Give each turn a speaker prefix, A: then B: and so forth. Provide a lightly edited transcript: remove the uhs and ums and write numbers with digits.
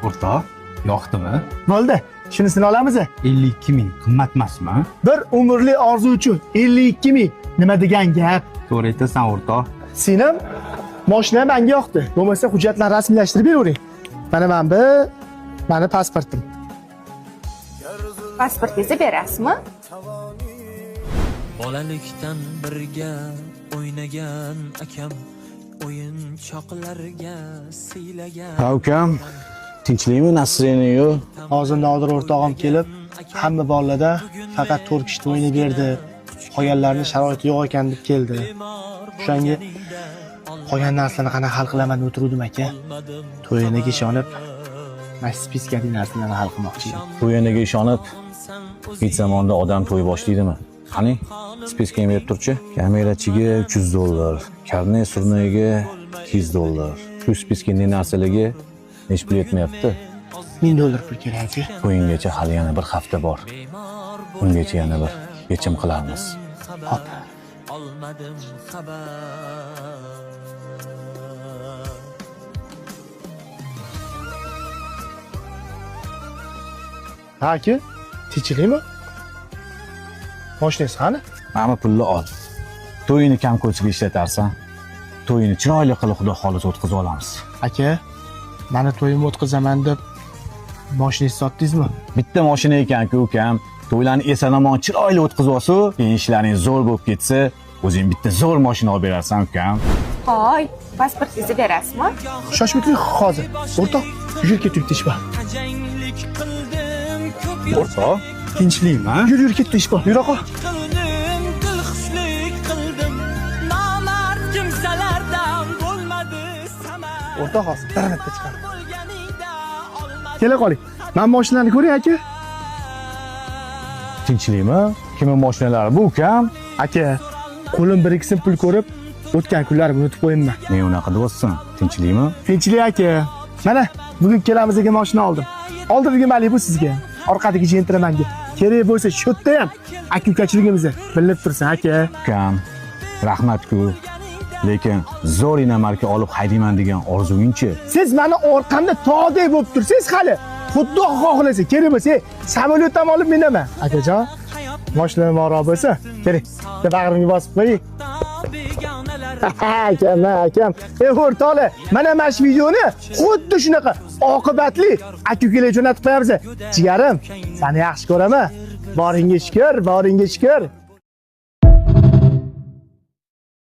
A: O'rtoq, yoqdimi?
B: Bo'ldi. Shunisini olamiz.
A: 52 ming qimmat emasmi?
B: Bir umrli orzu uchun 52 ming. Nima degan gap?
A: To'g'ri aytasan, o'rtoq.
B: Senim mashina menga yoqdi. Bo'lmasa hujjatlarni rasmiylashtirib beravering. Mana bu meni pasportim.
C: Pasportingizni berasizmi?
D: Bolalikdan birga o'ynagan akam o'yinchoqlarga siylagan.
E: Ha ukam, tinchlikmi Nasriniyu?
B: Hozir Nodir o'rtog'im kelib, hamma bolalarda faqat 4 kishi o'ynab berdi. Qolganlarning sharoiti yo'q ekan deb keldi. O'shanga qolgan narsalarni qana hal qilaman deb o'tirdim aka. To'yiniga ishonib, spiskadagi narsalarni hal qilmoqchi edim.
E: To'yiniga ishonib, hech zamonda odam to'y boshlaydimi? Qani, spiskaga berib turchi. Kamerachiga $300, karnet surnayiga $200. Shu spiskaning narsaligi hech pul yetmayapti.
B: $1000 pul kerak.
E: O'yingacha hali yana bir hafta bor. Ungacha yana bir yechim qilamiz.
B: Hop.
D: Olmadim xabar.
B: Ha aka, tinchlikmi? Mashinangiz qani?
E: Mana pulni ol. To'yini kam ko'chiga ishlatarsan. To'yini chiroyli qilib xudo xolis o'tkazib olamiz.
B: Aka, meni to'yimni o'tkazaman deb mashinangizni sotdingizmi?
E: Bitta mashina ekan-ku ukam. To'ylarni eson-omon chiroyli o'tkazib olsa, keyin ishlaring zo'r bo'lib ketsa, o'zing bitta zo'r mashina olib berarsan ukam.
C: Hoy, pasportingizni berasizmi?
B: Shoshmiklik hozir. O'rtoq, yur ketib ish bor.
D: Tajanglik qildim ko'p
A: O'rtoq, tinchlikmi?
B: Yur ketib ish bor. Yur oqa.
D: qildim dilxushlik qildim. Nomard kimsalardan bo'lmadi samar.
B: O'rtoq hozir daranatga chiqar.
D: Bo'lganingda olmadim.
B: Kela qoling. Men mashinani ko'ring aka.
E: Tinchlikmi? Kimning mashinalari bu ukam?
B: Aka, qo'lim bir ikkisin pul ko'rib, o'tgan kunlarimni unutib qo'yinman.
E: Men unaqa deyapsan. Tinchlikmi?
B: Tinchlik aka. Mana bugun kelamiz degan mashina oldim. Oldirgan malik bu sizga. Orqadagi jentremanga. Kerak bo'lsa shu yerda ham aka-ukachiligimizni bilib tursin aka.
E: Ukam, rahmat-ku. Lekin zo'r inomarka olib haydayman degan orzungingchi?
B: Siz meni orqamda tog'dek bo'lib tursiz hali. Xudo xohlasa, kerak bo'lsa samolyotdan olib minaman. Akajon, mashina ma'ro bo'lsa, kerak. Bitta bag'rimga bosib qo'ying. Akam. O'rtoqlar, mana shu videoni xuddi shunaqa oqibatli aka-ukalar jo'natib qo'yamiz. Jigarim, seni yaxshi ko'raman. Boringga shukr.